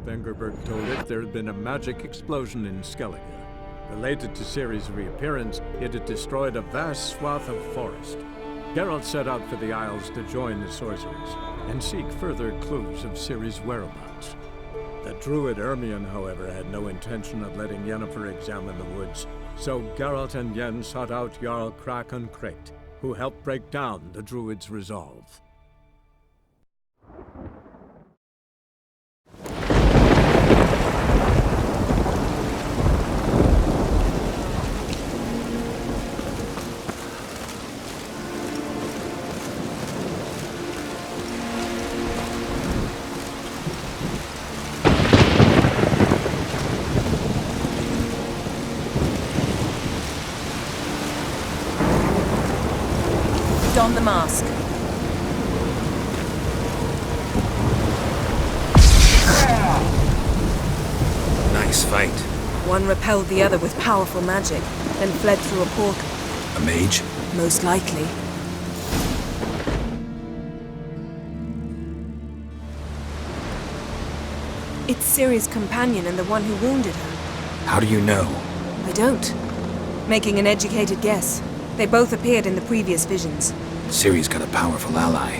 Vengerberg told it there had been a magic explosion in Skellige. Related to Ciri's reappearance, it had destroyed a vast swath of forest. Geralt set out for the Isles to join the sorcerers and seek further clues of Ciri's whereabouts. The druid Ermion, however, had no intention of letting Yennefer examine the woods, so Geralt and Yen sought out Jarl Krakon Krayt, who helped break down the druid's resolve. Don the mask. Nice fight. One repelled the other with powerful magic, then fled through a portal. A mage? Most likely. It's Ciri's companion and the one who wounded her. How do you know? I don't. Making an educated guess. They both appeared in the previous visions. Ciri's got a powerful ally.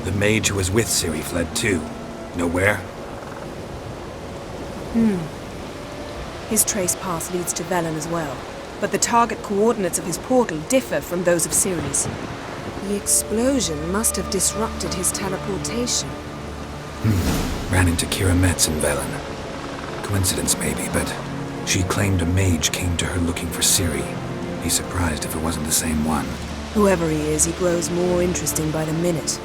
The mage who was with Ciri fled too. Know where? His trace path leads to Velen as well. But the target coordinates of his portal differ from those of Ciri's. The explosion must have disrupted his teleportation. Ran into Kira Metz in Velen. Coincidence maybe, but she claimed a mage came to her looking for Ciri. Be surprised if it wasn't the same one. Whoever he is, he grows more interesting by the minute.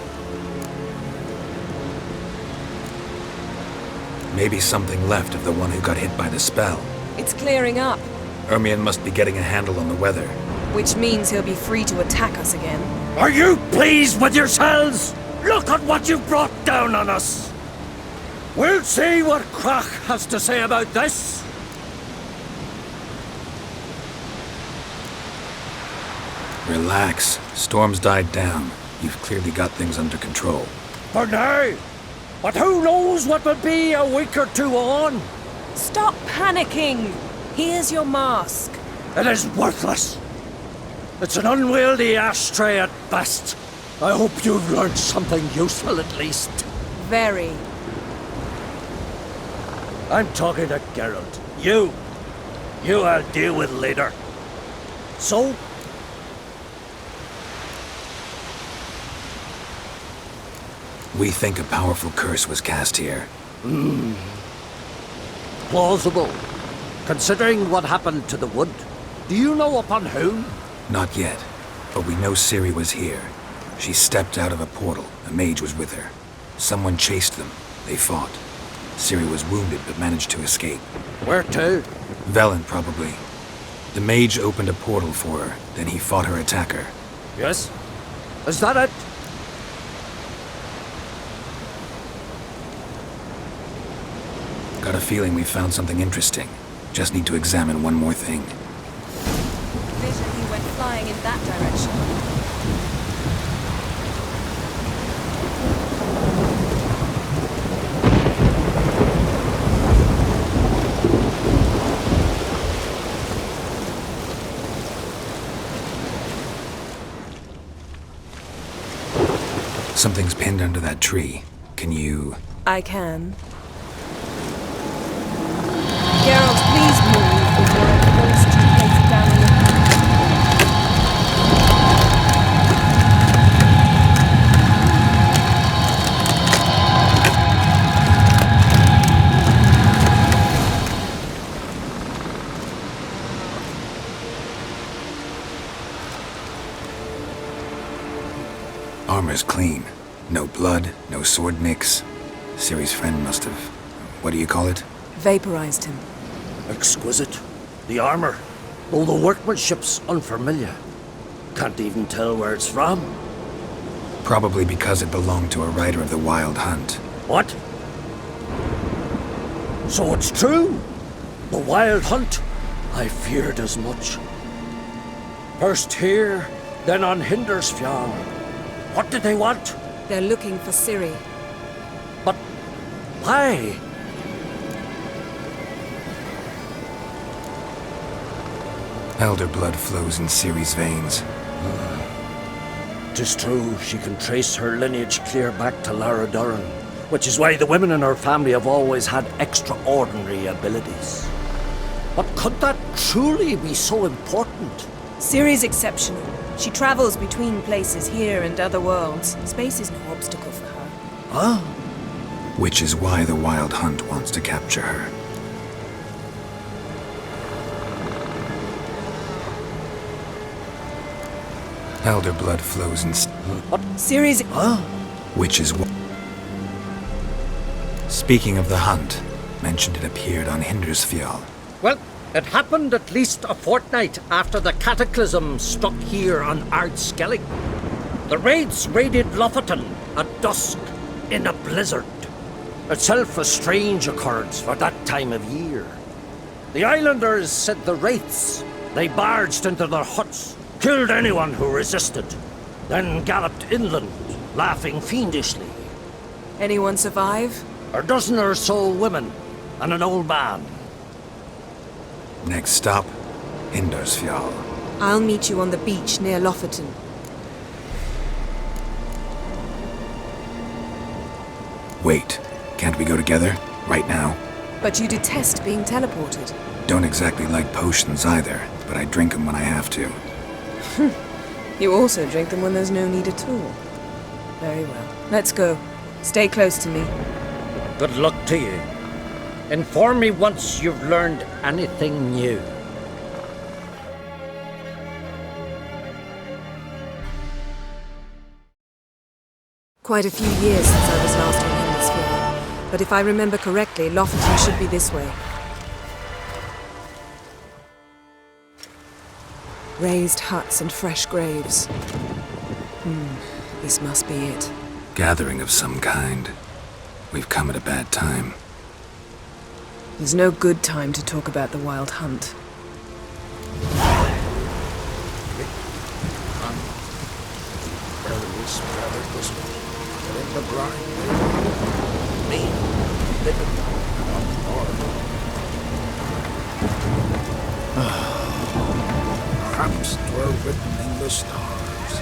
Maybe something left of the one who got hit by the spell. It's clearing up, Ermion must be getting a handle on the weather. which means he'll be free to attack us again. Are you pleased with yourselves? Look at what you've brought down on us! We'll see what Krak has to say about this. Relax. Storm's died down. You've clearly got things under control. For now. But who knows what will be a week or two on? Stop panicking! Here's your mask. It is worthless. It's an unwieldy ashtray at best. I hope you've learned something useful at least. Very. I'm talking to Geralt. You I'll deal with later. So? We think a powerful curse was cast here. Plausible. Considering what happened to the wood. Do you know upon whom? Not yet, but we know Ciri was here. She stepped out of a portal. A mage was with her. Someone chased them. They fought. Ciri was wounded but managed to escape. Where to? Velen, probably. The mage opened a portal for her, then he fought her attacker. Yes? Is that it? Got a feeling we found something interesting. Just need to examine one more thing. Vision he went flying in that direction. Something's pinned under that tree. Can you... I can. Geralt, please move before I'm forced to place it down in your hand. Armor's clean. No blood, no sword nicks. Ciri's friend must have... What do you call it? Vaporized him. Exquisite. The armor. Though the workmanship's unfamiliar. Can't even tell where it's from. Probably because it belonged to a rider of the Wild Hunt. What? So it's true? The Wild Hunt? I feared as much. First here, then on Hindersfjall. What did they want? They're looking for Ciri. But why? Elder blood flows in Ciri's veins. 'Tis true, she can trace her lineage clear back to Lara Duran, which is why the women in her family have always had extraordinary abilities. But could that truly be so important? Ciri's exceptional. She travels between places here and other worlds. Space is no obstacle for her. Huh? Which is why the Wild Hunt wants to capture her. Elder blood flows in... Ciri's... Huh? Which is what... Speaking of the hunt, mentioned it appeared on Hindersfjall. Well, it happened at least a fortnight after the cataclysm struck here on Ardskellig. The raids raided Lofoten at dusk in a blizzard. Itself a strange occurrence for that time of year. The islanders said the wraiths. They barged into their huts, killed anyone who resisted, then galloped inland, laughing fiendishly. Anyone survive? A dozen or so women and an old man. Next stop, Hindersfjall. I'll meet you on the beach near Lofoten. Wait, can't we go together? Right now? But you detest being teleported. Don't exactly like potions either, but I drink them when I have to. You also drink them when there's no need at all. Very well. Let's go. Stay close to me. Good luck to you. Inform me once you've learned anything new. Quite a few years since I was last on Hindersfjall, but if I remember correctly, Lofoten should be this way. Raised huts and fresh graves. This must be it. Gathering of some kind. We've come at a bad time. There's no good time to talk about the Wild Hunt. Perhaps 'twere written in the stars.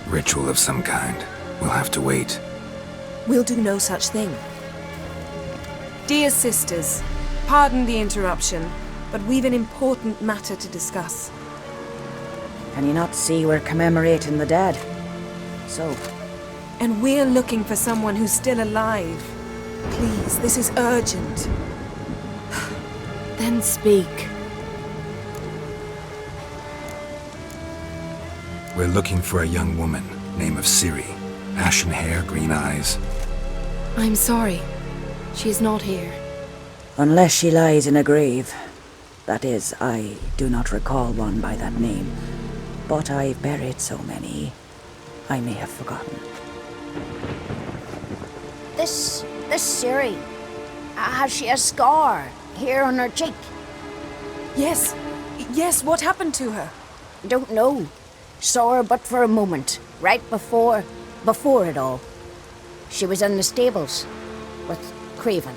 Ritual of some kind. We'll have to wait. We'll do no such thing. Dear sisters, pardon the interruption, but we've an important matter to discuss. Can you not see we're commemorating the dead? So, And we're looking for someone who's still alive. Please, this is urgent. Then speak. We're looking for a young woman, name of Ciri. Ashen hair, green eyes. I'm sorry. She is not here. unless she lies in a grave. That is, I do not recall one by that name. But I've buried so many, I may have forgotten. This Ciri, has she a scar here on her cheek? Yes, what happened to her? Don't know. Saw her but for a moment, right before it all. She was in the stables with Craven.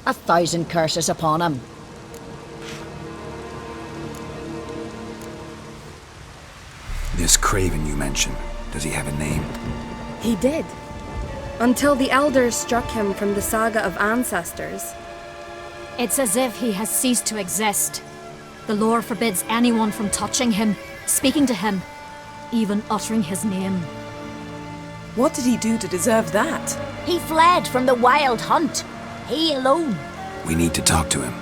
1,000 curses upon him. This Craven you mentioned, does he have a name? He did. Until the elders struck him from the saga of ancestors. It's as if he has ceased to exist. The lore forbids anyone from touching him, speaking to him, even uttering his name. What did he do to deserve that? He fled from the Wild Hunt. He alone. We need to talk to him,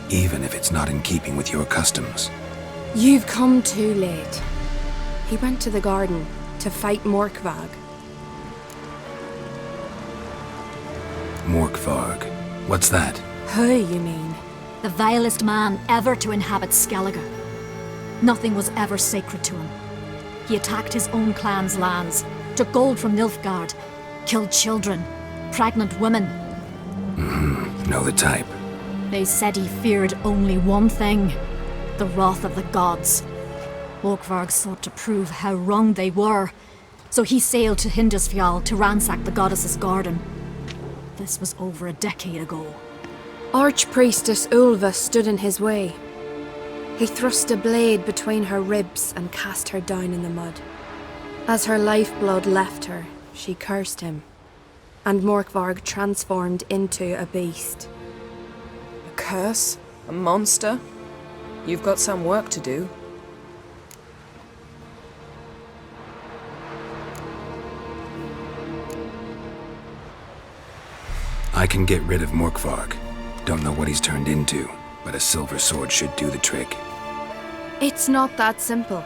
even if it's not in keeping with your customs. You've come too late. He went to the garden to fight Morkvag. Morkvarg. What's that? Who, you mean? The vilest man ever to inhabit Skellige. Nothing was ever sacred to him. He attacked his own clan's lands, took gold from Nilfgaard, killed children, Pregnant women. Know the type. They said he feared only one thing. The wrath of the gods. Morkvarg sought to prove how wrong they were, so he sailed to Hindisfjall to ransack the goddess's garden. This was over a decade ago. Archpriestess Ulva stood in his way. He thrust a blade between her ribs and cast her down in the mud. As her lifeblood left her, she cursed him, and Morkvarg transformed into a beast. A curse? A monster? You've got some work to do. I can get rid of Morkvarg. Don't know what he's turned into, but a silver sword should do the trick. It's not that simple.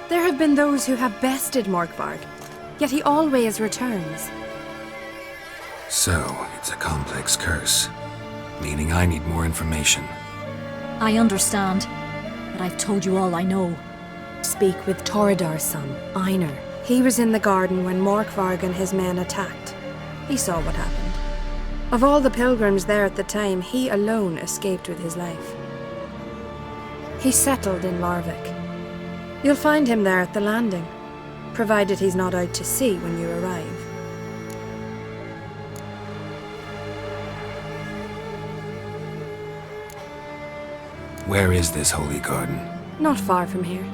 There have been those who have bested Morkvarg, yet he always returns. So, it's a complex curse, meaning I need more information. I understand, but I've told you all I know. Speak with Torridar's son, Einar. He was in the garden when Morkvarg and his men attacked. He saw what happened. Of all the pilgrims there at the time, he alone escaped with his life. He settled in Larvik. You'll find him there at the landing, provided he's not out to sea when you arrive. Where is this holy garden? Not far from here.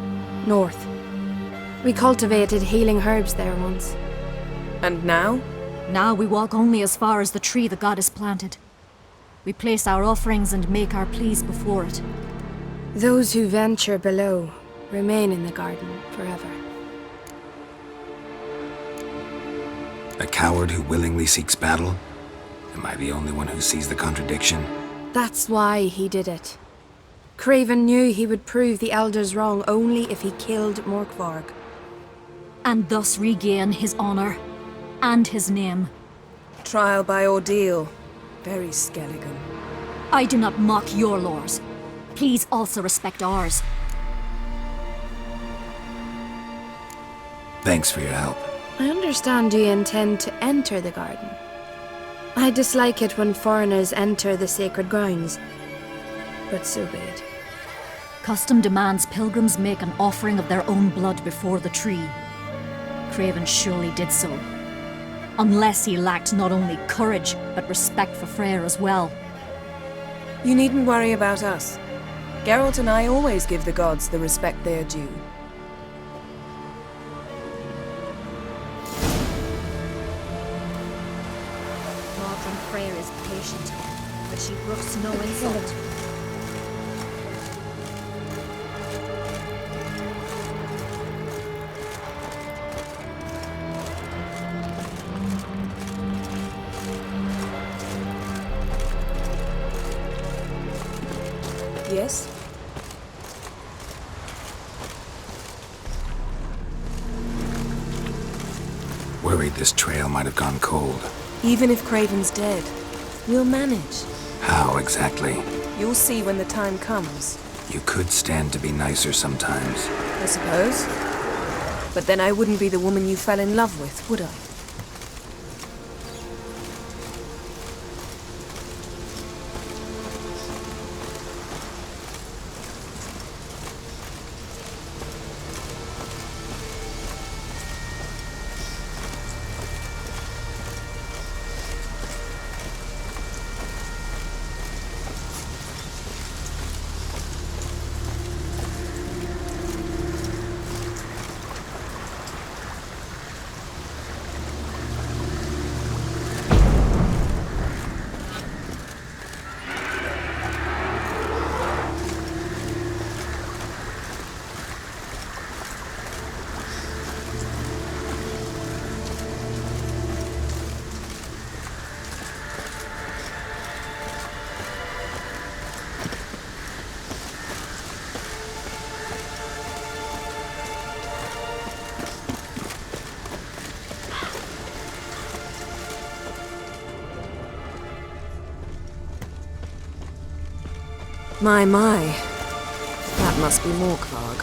North. We cultivated healing herbs there once. And now? Now we walk only as far as the tree the goddess planted. We place our offerings and make our pleas before it. Those who venture below remain in the garden forever. A coward who willingly seeks battle? Am I the only one who sees the contradiction? That's why he did it. Craven knew he would prove the elders wrong only if he killed Morkvarg. And thus regain his honor and his name. Trial by ordeal. Very Skelligan. I do not mock your laws. Please also respect ours. Thanks for your help. I understand you intend to enter the garden. I dislike it when foreigners enter the sacred grounds, but so be it. Custom demands pilgrims make an offering of their own blood before the tree. Craven surely did so. Unless he lacked not only courage, but respect for Freyr as well. You needn't worry about us. Geralt and I always give the gods the respect they are due. Mordred Freyr is patient, but she brooks no insult. Yes? Worried this trail might have gone cold. Even if Craven's dead, we'll manage. How exactly? You'll see when the time comes. You could stand to be nicer sometimes. I suppose. But then I wouldn't be the woman you fell in love with, would I? My. That must be Morkvarg.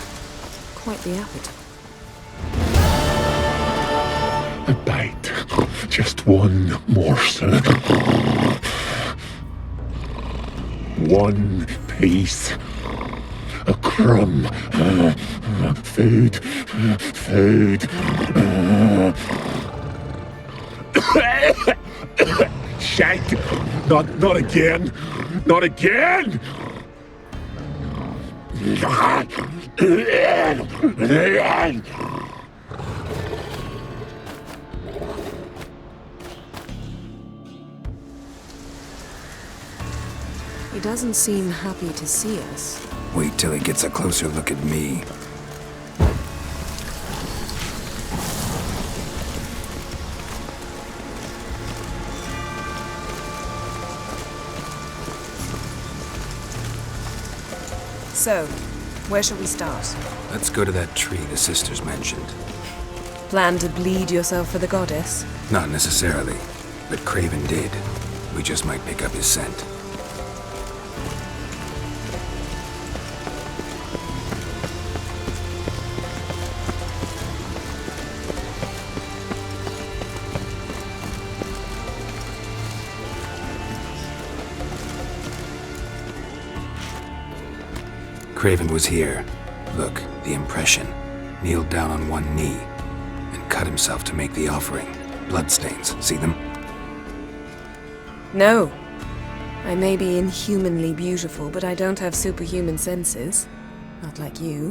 Quite the appetite. A bite of just one morsel. One piece. A crumb. Food. Food. Shite! Not again! Not again! He doesn't seem happy to see us. Wait till he gets a closer look at me. So, where shall we start? Let's go to that tree the sisters mentioned. Plan to bleed yourself for the goddess? Not necessarily, but Craven did. We just might pick up his scent. Craven was here. Look, the impression. Kneeled down on one knee and cut himself to make the offering. Bloodstains, see them? No. I may be inhumanly beautiful, but I don't have superhuman senses. Not like you.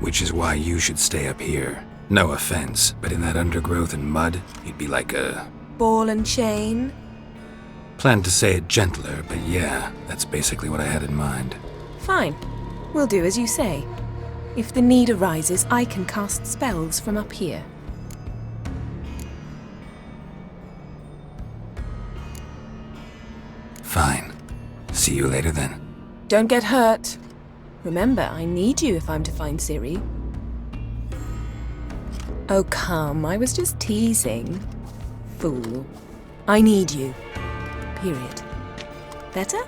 Which is why you should stay up here. No offense, but in that undergrowth and mud, you'd be like a... Ball and chain? Planned to say it gentler, but yeah, that's basically what I had in mind. Fine. We'll do as you say. If the need arises, I can cast spells from up here. Fine. See you later then. Don't get hurt. Remember, I need you if I'm to find Ciri. Oh, come. I was just teasing. Fool. I need you. Period. Better?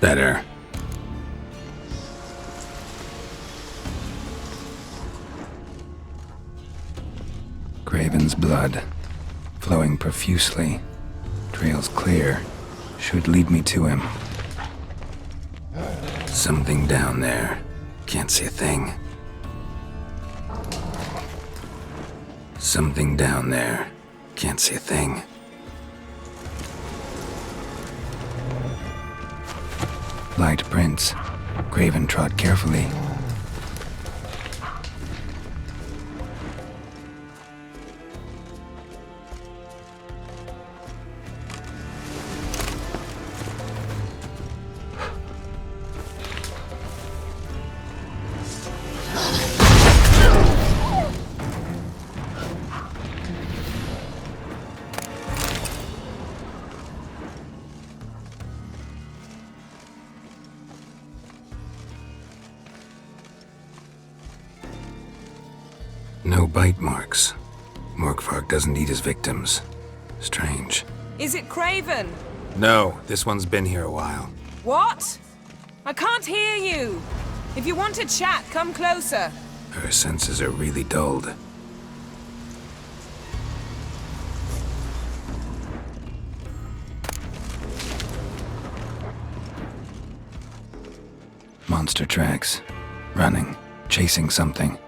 Better. Craven's blood, flowing profusely. Trails clear. Should lead me to him. Something down there. Can't see a thing. Something down there. Can't see a thing. Light prints. Craven trod carefully. No bite marks. Morkvarg doesn't eat his victims. Strange. Is it Craven? No, this one's been here a while. What? I can't hear you. If you want to chat, come closer. Her senses are really dulled. Monster tracks. Running. Chasing something.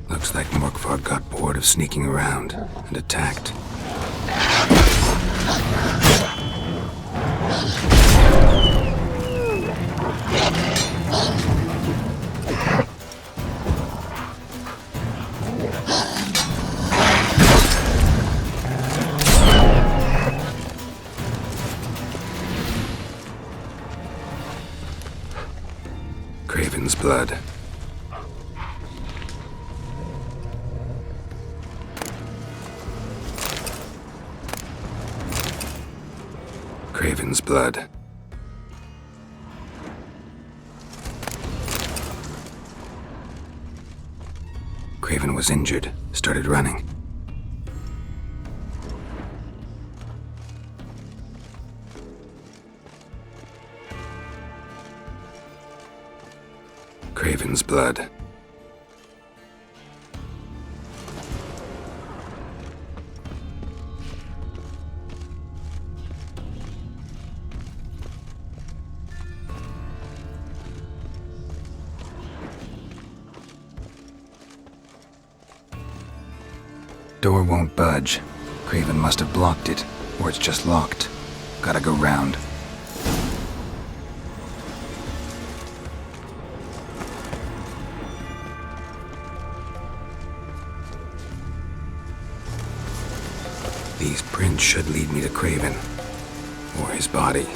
Looks like Morkvarg got bored of sneaking around and attacked. Craven's blood. Craven's blood. Craven was injured, started running. Craven's blood. Door won't budge. Craven must have blocked it, or it's just locked. Gotta go round. These prints should lead me to Craven. Or his body.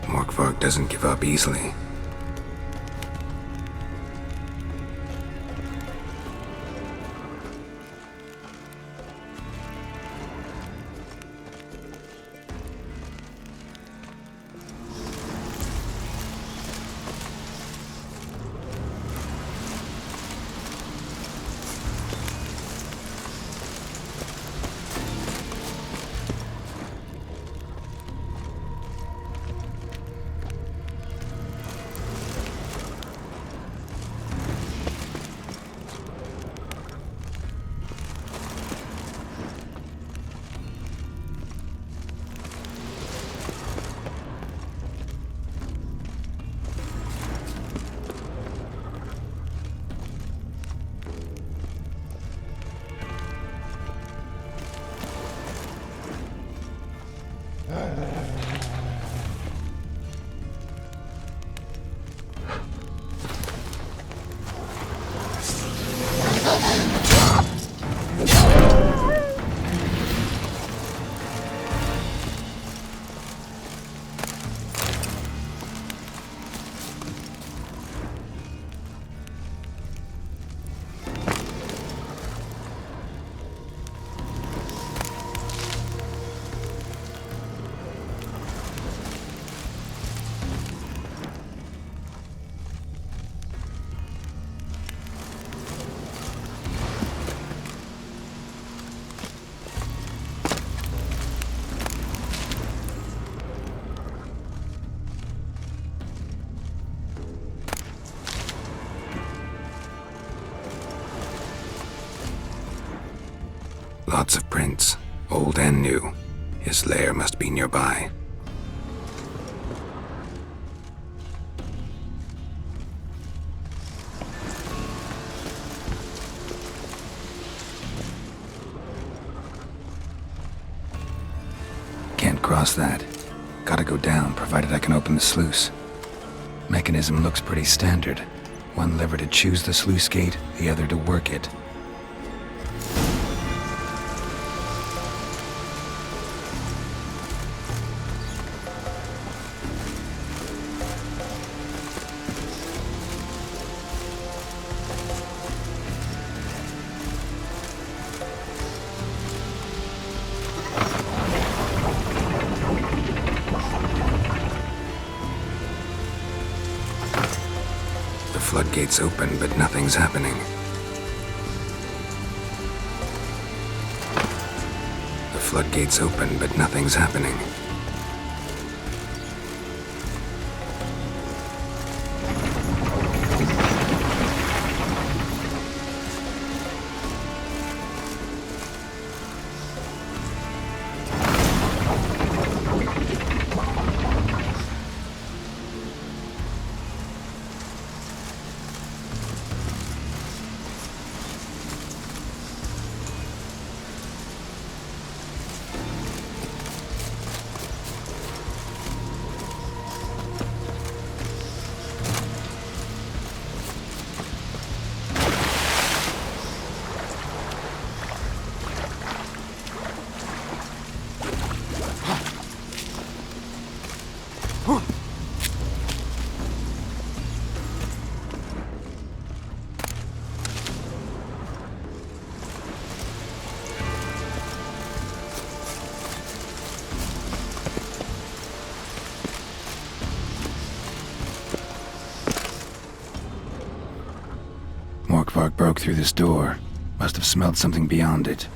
Morkvarg doesn't give up easily. Lots of prints, old and new. His lair must be nearby. Can't cross that. Gotta go down, provided I can open the sluice. Mechanism looks pretty standard. One lever to choose the sluice gate, the other to work it. Floodgates open, but nothing's happening. The floodgates open, but nothing's happening. Morkvarg broke through this door. Must have smelled something beyond it.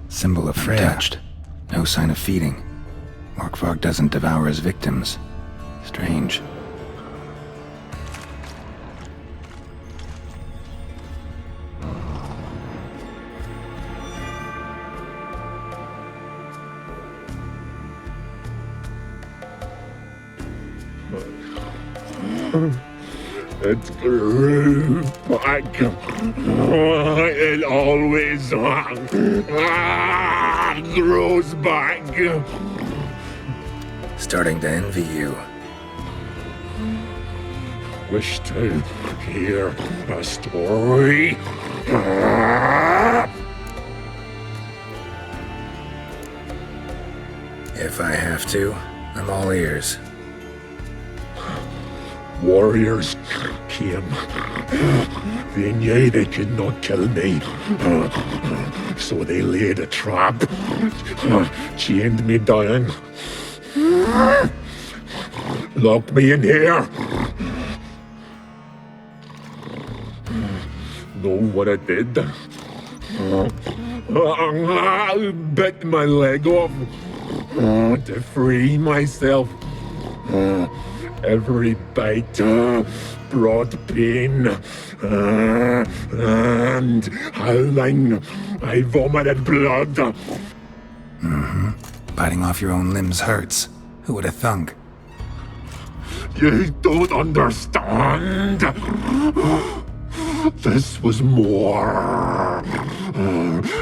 Symbol of Freya. Untouched. No sign of feeding. Morkvarg doesn't devour his victims. Strange. It grew back. It always grows back. Starting to envy you. Wish to hear a story? If I have to, I'm all ears. Warriors came. They knew they could not kill me. So they laid a trap. Chained me down. Locked me in here. Know what I did? Bit my leg off to free myself. Every bite brought pain, and howling, I vomited blood. Mm-hmm. Biting off your own limbs hurts. Who would have thunk? You don't understand. This was more.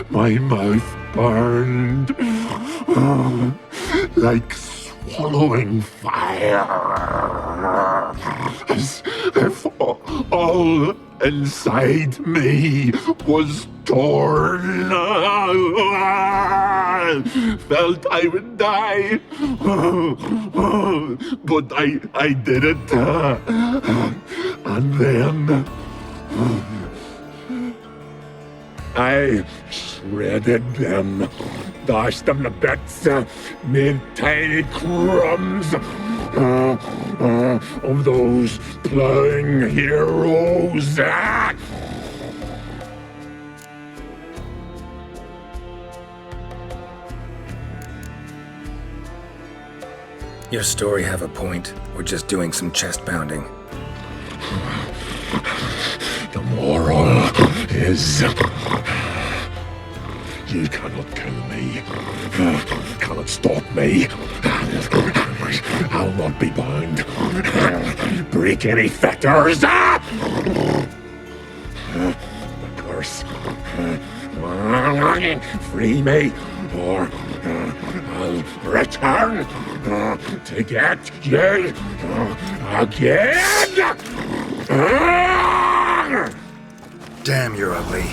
My mouth burned like swallowing fire, as if all inside me was torn. Felt I would die, but I did it. And then I shredded them, dashed them to bits, made tiny crumbs of those plowing heroes. Your story have a point. We're just doing some chest pounding. The moral is... You cannot kill me. Cannot stop me. I'll not be bound. Break any fetters. The curse. Free me, or I'll return to get you again. Damn, you're ugly.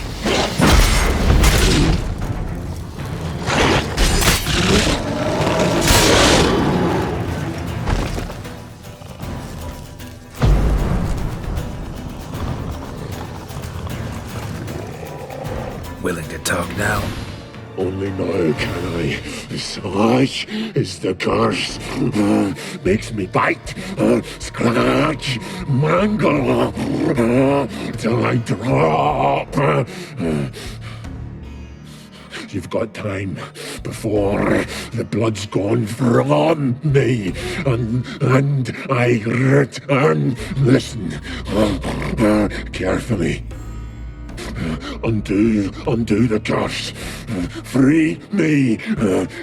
Willing to talk now? Only now can I. Such is the curse. Makes me bite, scratch, mangle, till I drop. You've got time before the blood's gone from me, and I return. Listen, carefully. Undo the curse. Free me.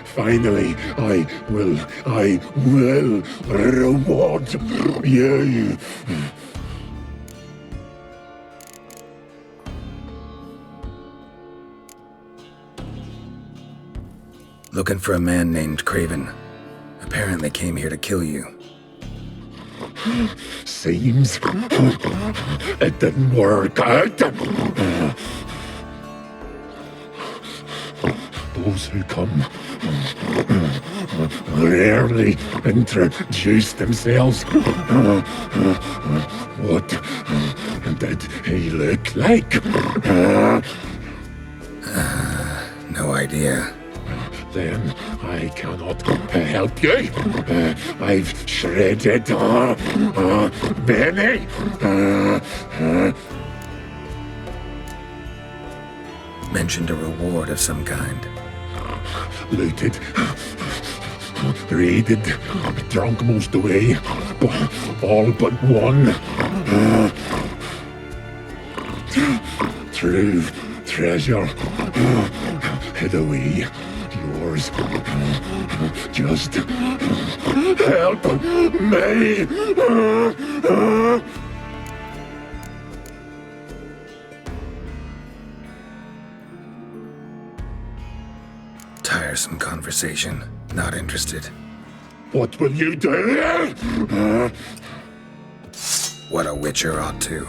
Finally, I will reward you. Looking for a man named Craven. Apparently came here to kill you. Seems it didn't work out. Those who come rarely introduce themselves. What did he look like? No idea. Then I cannot help you. I've shredded many. Mentioned a reward of some kind. Looted, raided, drunk most away, all but one. True treasure hid away. Yours. Just help me. Tiresome conversation. Not interested. What will you do? What a witcher ought to.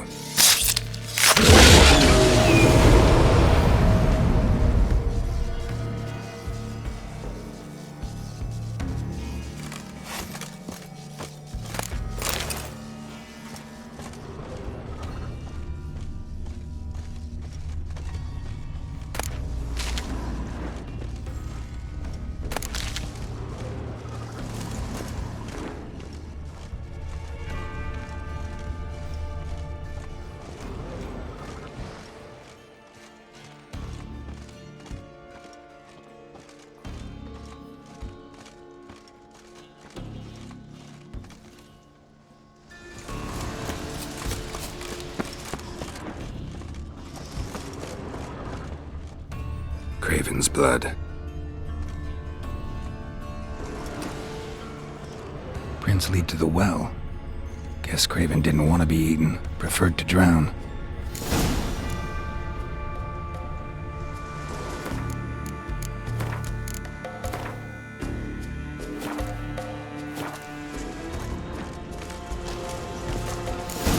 Craven's blood. Prints lead to the well. Guess Craven didn't want to be eaten, preferred to drown.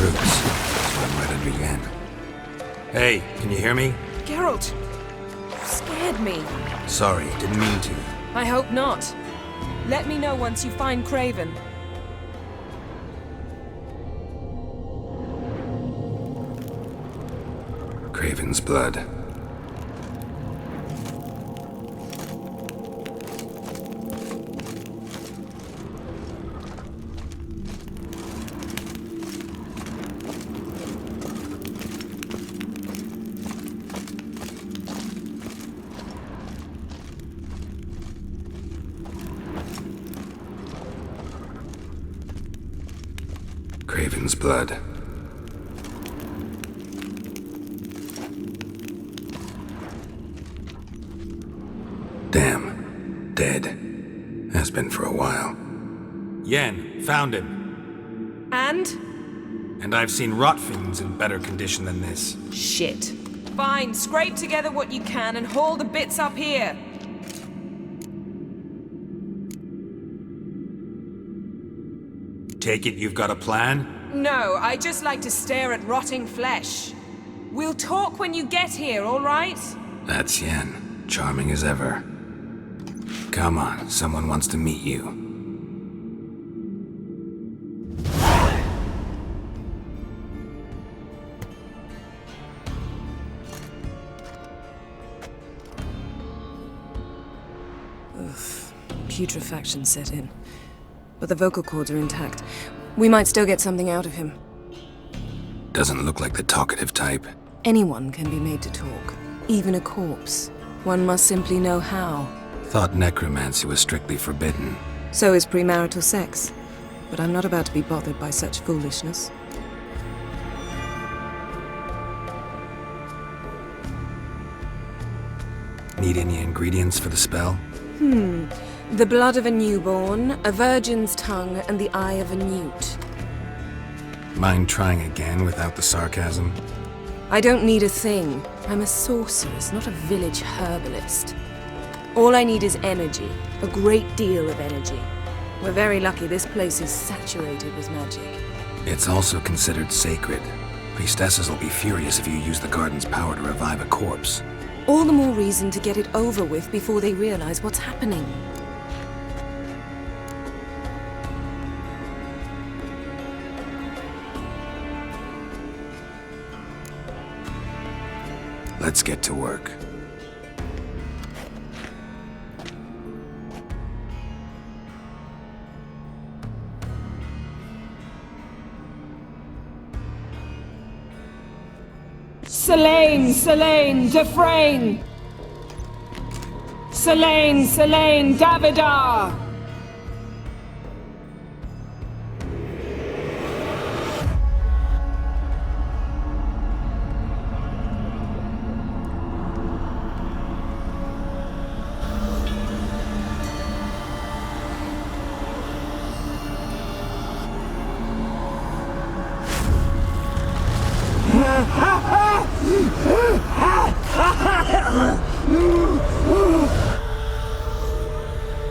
Roots. Where it began. Hey, can you hear me? Geralt! You scared me. Sorry, didn't mean to. I hope not. Let me know once you find Craven. Craven's blood. Craven's blood. Has been for a while. Yen, found him. And? And I've seen rot fiends in better condition than this. Shit. Fine, scrape together what you can and haul the bits up here. Take it you've got a plan? No, I just like to stare at rotting flesh. We'll talk when you get here, all right? That's Yen. Charming as ever. Come on, someone wants to meet you. Putrefaction set in. But the vocal cords are intact. We might still get something out of him. Doesn't look like the talkative type. Anyone can be made to talk. Even a corpse. One must simply know how. Thought necromancy was strictly forbidden. So is premarital sex. But I'm not about to be bothered by such foolishness. Need any ingredients for the spell? The blood of a newborn, a virgin's tongue, and the eye of a newt. Mind trying again without the sarcasm? I don't need a thing. I'm a sorceress, not a village herbalist. All I need is energy. A great deal of energy. We're very lucky this place is saturated with magic. It's also considered sacred. Priestesses will be furious if you use the garden's power to revive a corpse. All the more reason to get it over with before they realize what's happening. Let's get to work. Selene, Dufresne! Selene, Davidar!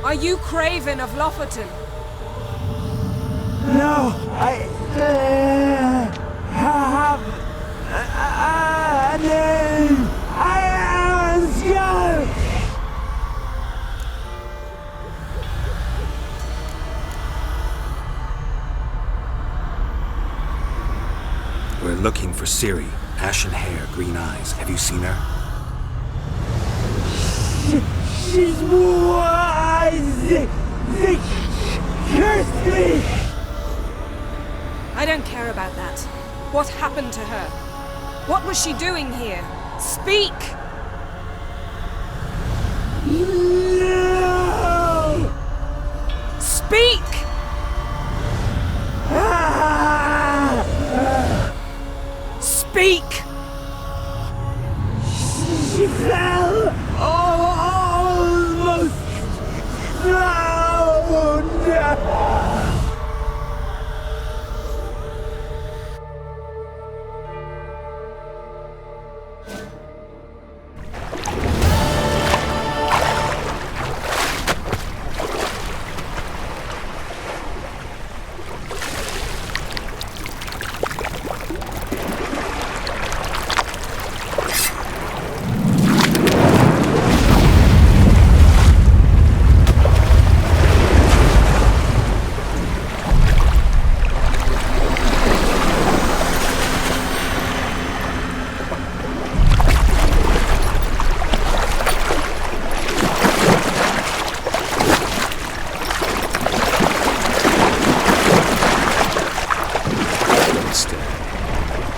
Are you Craven of Lofoten? No, I have a name. I am Skull. We're looking for Ciri. Ashen hair, green eyes. Have you seen her? She's wise. They cursed me. I don't care about that. What happened to her? What was she doing here? Speak! No! Speak! Speak! She fell almost drowned.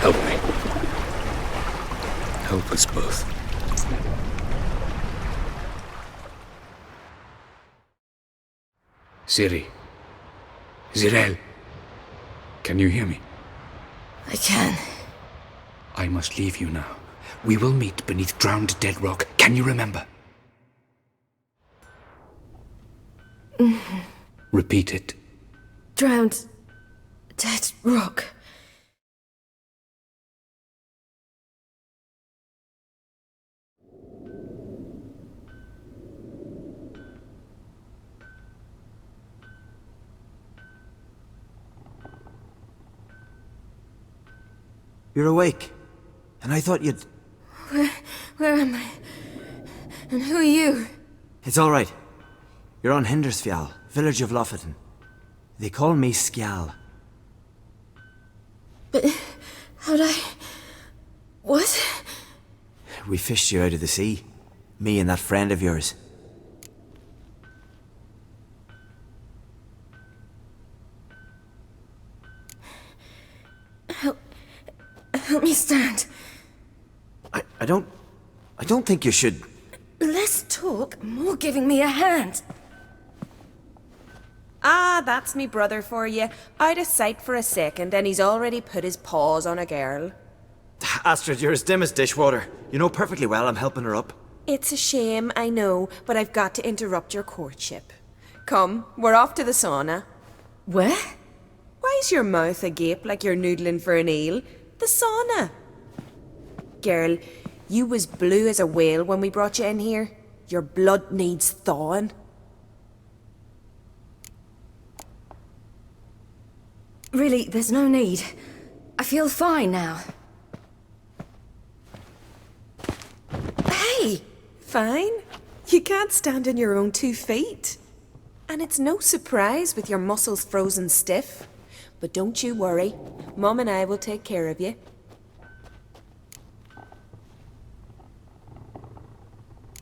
Help me. Help us both. Ciri. Zirel. Can you hear me? I can. I must leave you now. We will meet beneath drowned dead rock. Can you remember? Repeat it. Drowned. Dead rock. You're awake. And I thought you'd... Where am I? And who are you? It's all right. You're on Hindersfjall, village of Lofoten. They call me Skjal. But how'd I... What? We fished you out of the sea. Me and that friend of yours. Help me stand. I don't think you should... Less talk, more giving me a hand. Ah, that's me brother for you. Out of sight for a second, and he's already put his paws on a girl. Astrid, you're as dim as dishwater. You know perfectly well I'm helping her up. It's a shame, I know, but I've got to interrupt your courtship. Come, we're off to the sauna. Where? Why's your mouth agape like you're noodling for an eel? The sauna. Girl, you was blue as a whale when we brought you in here. Your blood needs thawing. Really, there's no need. I feel fine now. Hey! Fine? You can't stand on your own 2 feet. And it's no surprise with your muscles frozen stiff. But don't you worry. Mum and I will take care of you.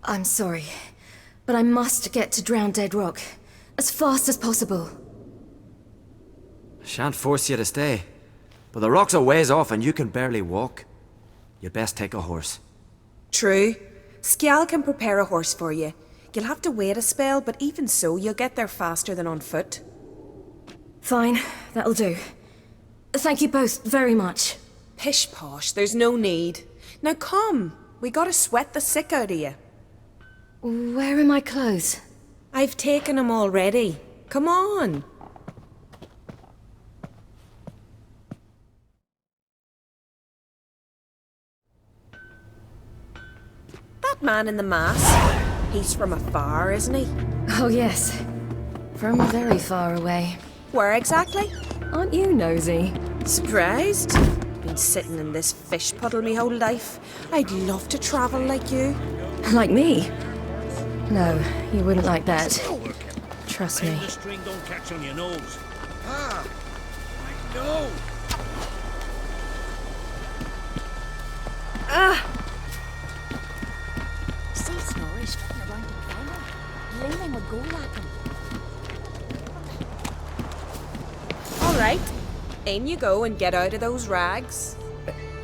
I'm sorry, but I must get to Drowned Dead Rock as fast as possible. Shan't force you to stay. But the rock's a ways off and you can barely walk. You'd best take a horse. True. Skjal can prepare a horse for you. You'll have to wait a spell, but even so, you'll get there faster than on foot. Fine, that'll do. Thank you both very much. Pish posh, there's no need. Now come, we gotta sweat the sick out of you. Where are my clothes? I've taken them already. Come on. That man in the mask, he's from afar, isn't he? Oh yes, from very far away. Where exactly? Aren't you nosy? Surprised? Been sitting in this fish puddle me whole life. I'd love to travel like you. Like me? No, you wouldn't like that. Trust me. The string don't catch on your nose. Ah, I know. See Snorri strutting around in the corner, leaning a goal at him. All right, in you go and get out of those rags.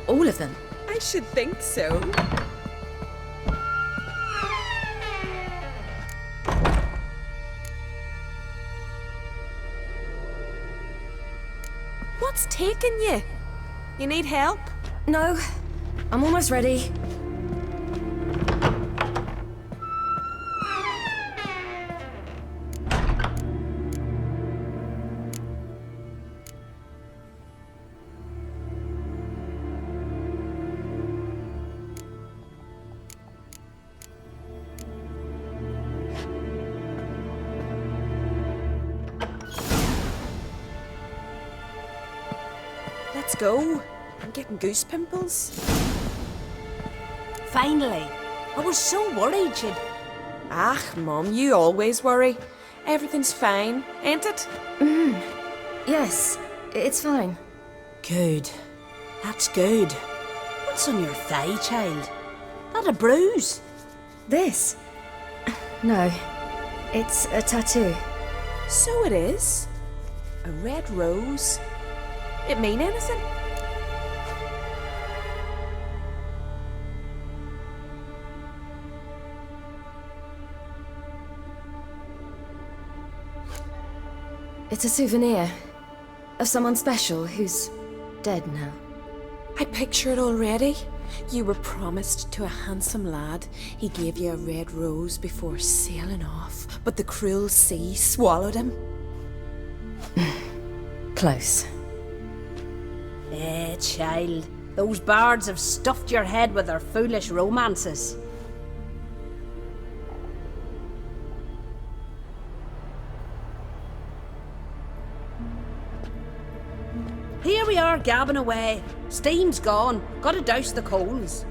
All of them? I should think so. What's taking you? You need help? No, I'm almost ready. Let's go. I'm getting goose pimples. Finally. I was so worried you'd... Ah, Mum, you always worry. Everything's fine, ain't it? Yes, it's fine. Good. That's good. What's on your thigh, child? That a bruise? This? No, it's a tattoo. So it is. A red rose. It mean anything? It's a souvenir of someone special who's dead now. I picture it already. You were promised to a handsome lad. He gave you a red rose before sailing off, but the cruel sea swallowed him. Close. Child. Those bards have stuffed your head with their foolish romances. Here we are, gabbing away. Steam's gone. Gotta douse the coals.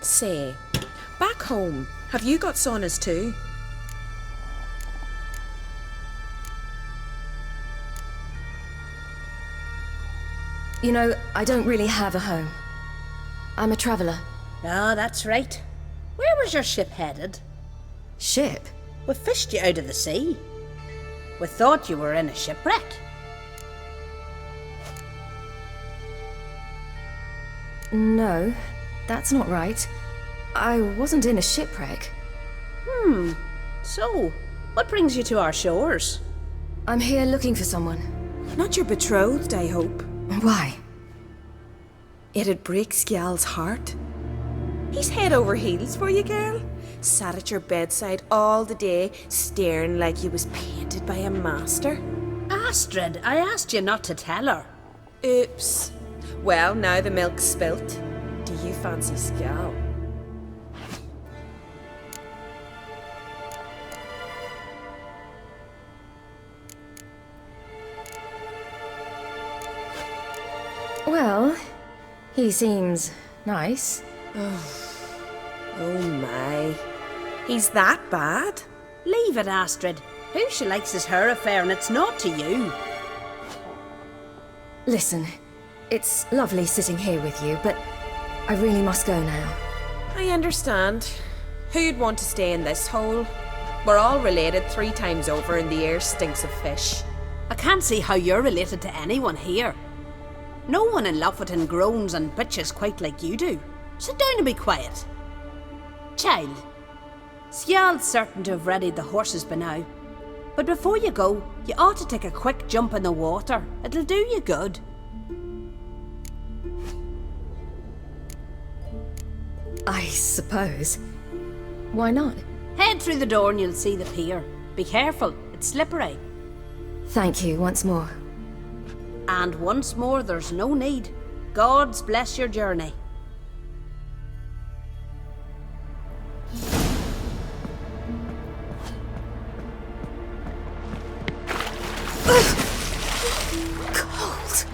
Say, back home, have you got saunas too? You know, I don't really have a home. I'm a traveller. Ah, that's right. Where was your ship headed? Ship? We fished you out of the sea. We thought you were in a shipwreck. No, that's not right. I wasn't in a shipwreck. So, what brings you to our shores? I'm here looking for someone. Not your betrothed, I hope. Why? It'd break Skjal's heart. He's head over heels for you, girl. Sat at your bedside all the day, staring like you was painted by a master. Astrid, I asked you not to tell her. Oops. Well, now the milk's spilt. Do you fancy Skjal? Well, he seems nice. Oh my. He's that bad? Leave it, Astrid. Who she likes is her affair, and it's not to you. Listen, it's lovely sitting here with you, but I really must go now. I understand. Who'd want to stay in this hole? We're all related 3 times over, and the air stinks of fish. I can't see how you're related to anyone here. No one in Lofoten groans and bitches quite like you do. Sit down and be quiet. Child, Skjal's certain to have readied the horses by now. But before you go, you ought to take a quick jump in the water. It'll do you good. I suppose. Why not? Head through the door and you'll see the pier. Be careful, it's slippery. Thank you once more. And once more, there's no need. Gods bless your journey. Cold.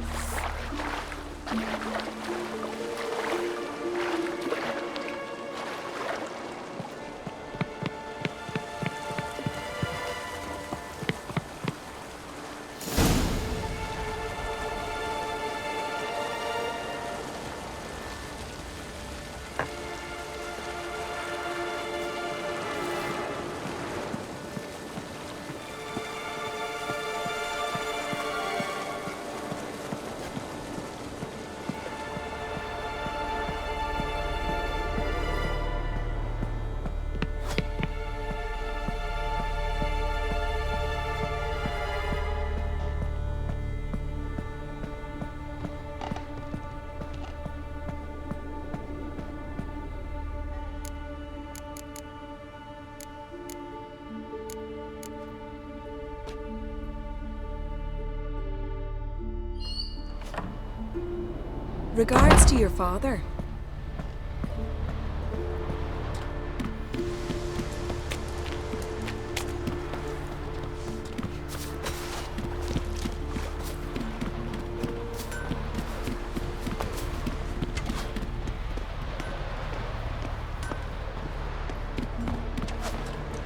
Regards to your father.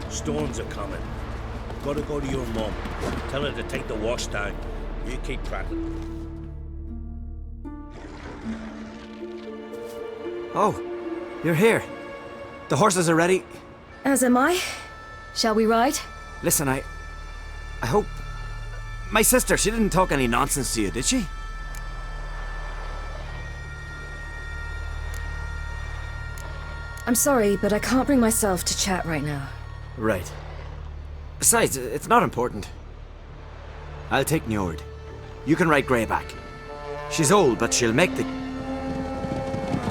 Storms are coming. Gotta go to your mum. Tell her to take the wash down. You keep prattling. Oh, you're here. The horses are ready. As am I. Shall we ride? Listen, I hope... My sister, she didn't talk any nonsense to you, did she? I'm sorry, but I can't bring myself to chat right now. Right. Besides, it's not important. I'll take Njord. You can ride Greyback. She's old, but she'll make the...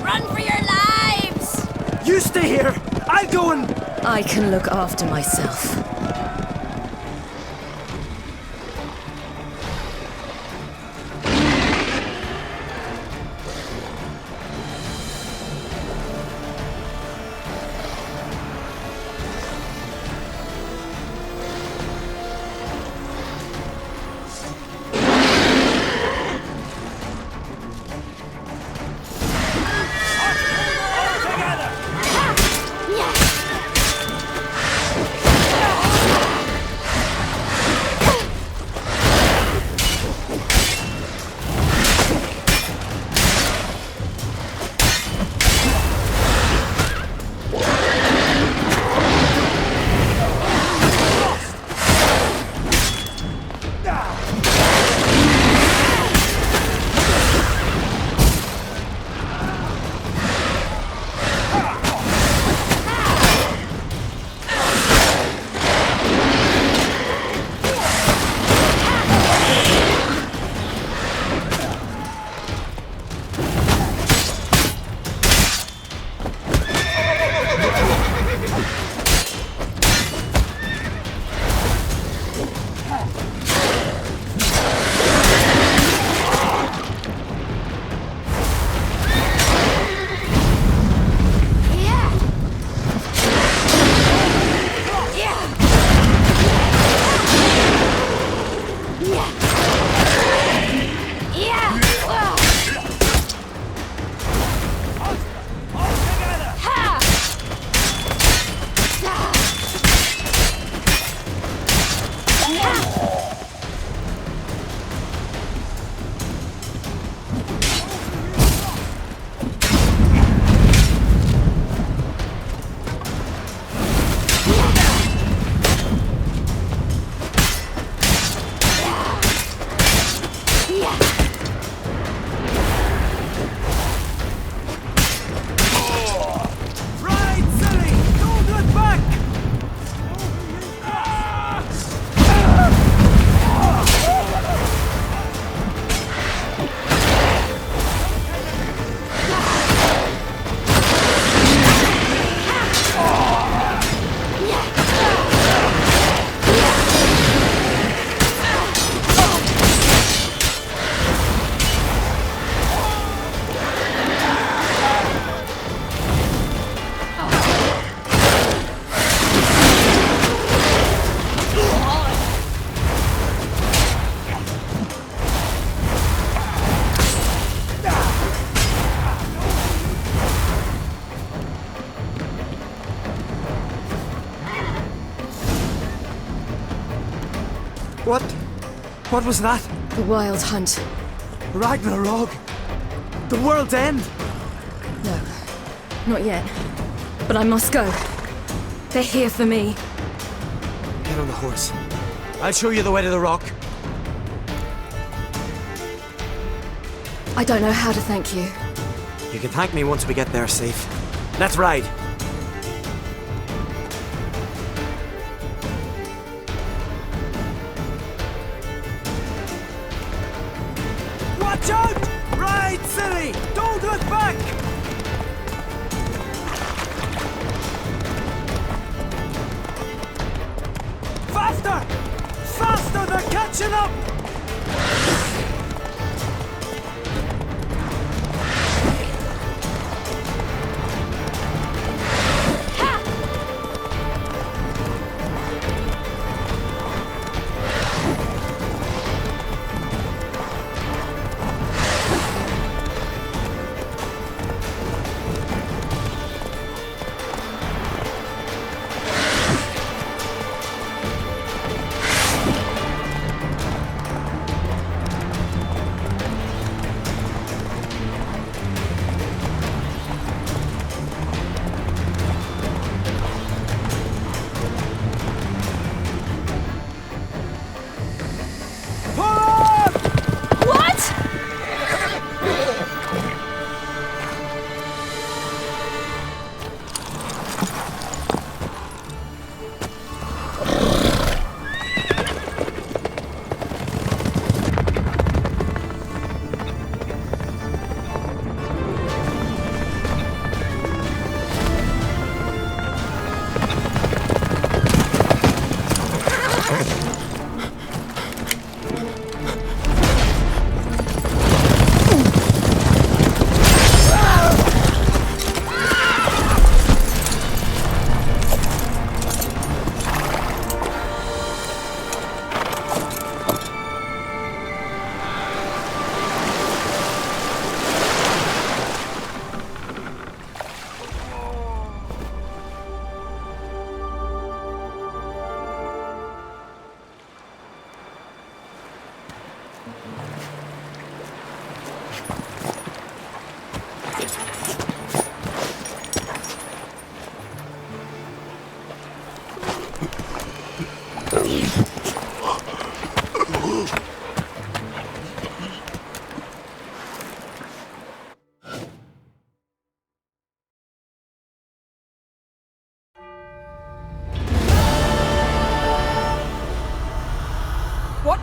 Run for your lives! You stay here! I'll go and... I can look after myself. What was that? The Wild Hunt. Ragnarok? The world's end? No, not yet. But I must go. They're here for me. Get on the horse. I'll show you the way to the rock. I don't know how to thank you. You can thank me once we get there safe. Let's ride. Watch out! Ride, silly! Don't look back! Faster! Faster! They're catching up!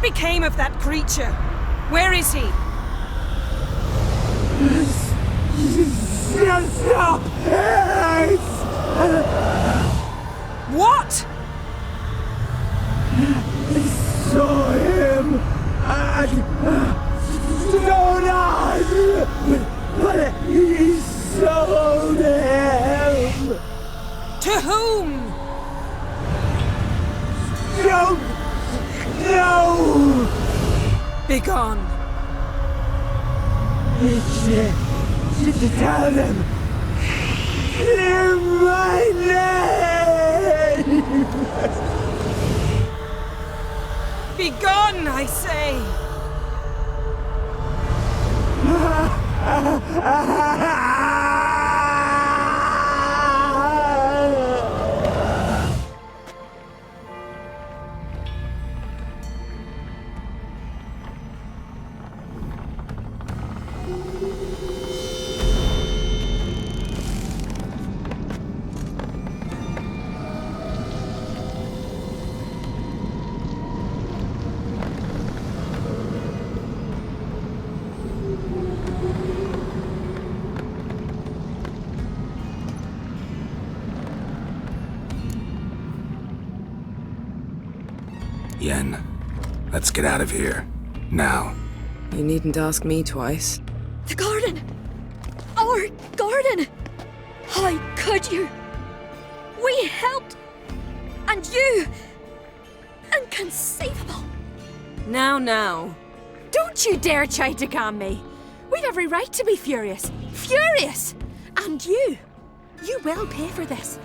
became of that creature? Where is he? What? Saw him at Stonehouse, but he sold him. To whom? Don't know. Begone. To tell them. Clear my name. Begone, I say! Yen, let's get out of here. Now. You needn't ask me twice. The garden! Our garden! How could you? We helped! And you! Inconceivable! Now. Don't you dare try to calm me. We've every right to be furious. Furious! And you will pay for this.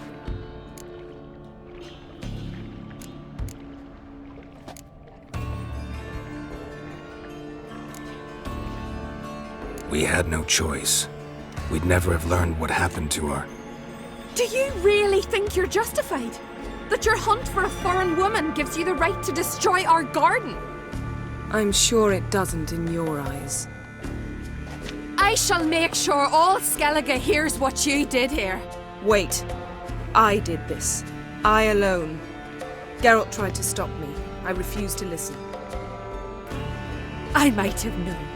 We had no choice. We'd never have learned what happened to her. Do you really think you're justified? That your hunt for a foreign woman gives you the right to destroy our garden? I'm sure it doesn't in your eyes. I shall make sure all Skellige hears what you did here. Wait. I did this. I alone. Geralt tried to stop me. I refused to listen. I might have known.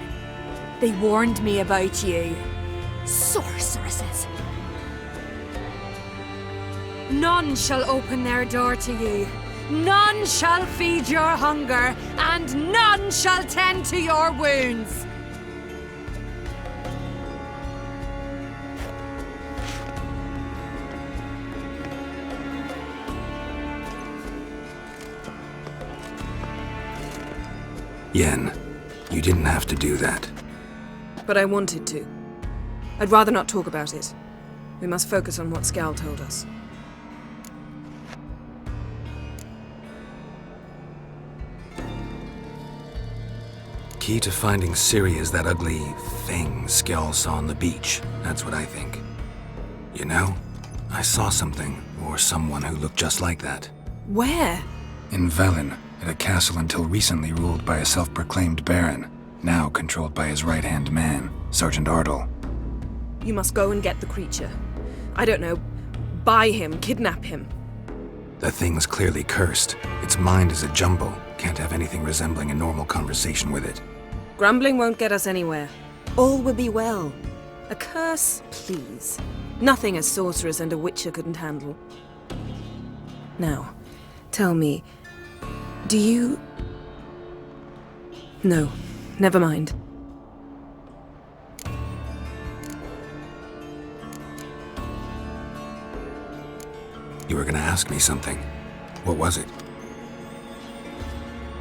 They warned me about you. Sorceresses. None shall open their door to you. None shall feed your hunger, and none shall tend to your wounds. Yen, you didn't have to do that. But I wanted to. I'd rather not talk about it. We must focus on what Scal told us. Key to finding Ciri is that ugly thing Skell saw on the beach. That's what I think. You know, I saw something, or someone who looked just like that. Where? In Velen, at a castle until recently ruled by a self-proclaimed baron, now controlled by his right-hand man, Sergeant Ardle. You must go and get the creature. I don't know, buy him, kidnap him. The thing's clearly cursed. Its mind is a jumble. Can't have anything resembling a normal conversation with it. Grumbling won't get us anywhere. All will be well. A curse, please. Nothing a sorceress and a witcher couldn't handle. Now, tell me, do you... No, never mind. You were gonna ask me something. What was it?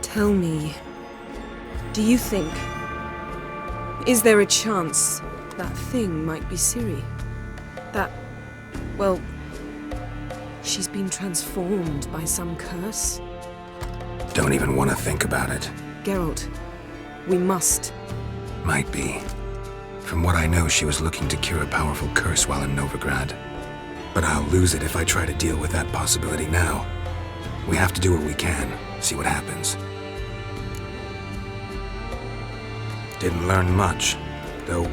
Tell me, do you think... Is there a chance that thing might be Ciri? That... well... she's been transformed by some curse? Don't even want to think about it. Geralt, we must. Might be. From what I know, she was looking to cure a powerful curse while in Novigrad. But I'll lose it if I try to deal with that possibility now. We have to do what we can, see what happens. Didn't learn much, though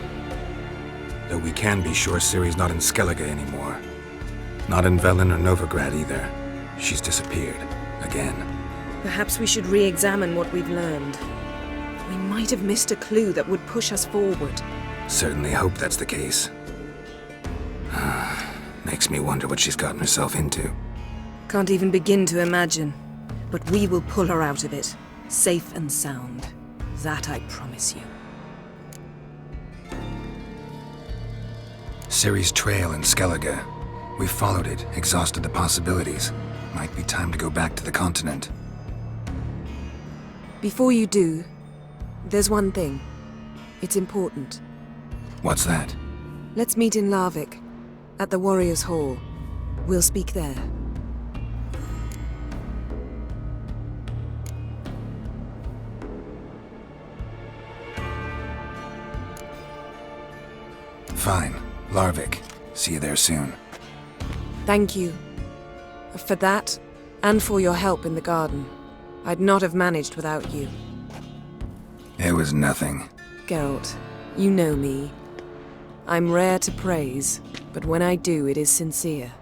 we can be sure Ciri's not in Skellige anymore. Not in Velen or Novigrad either. She's disappeared. Again. Perhaps we should re-examine what we've learned. We might have missed a clue that would push us forward. Certainly hope that's the case. Makes me wonder what she's gotten herself into. Can't even begin to imagine. But we will pull her out of it, safe and sound. That I promise you. Ciri's trail in Skellige. We followed it, exhausted the possibilities. Might be time to go back to the continent. Before you do, there's one thing. It's important. What's that? Let's meet in Larvik, at the Warriors' Hall. We'll speak there. Fine. Larvik. See you there soon. Thank you. For that, and for your help in the garden. I'd not have managed without you. It was nothing. Geralt, you know me. I'm rare to praise, but when I do, it is sincere.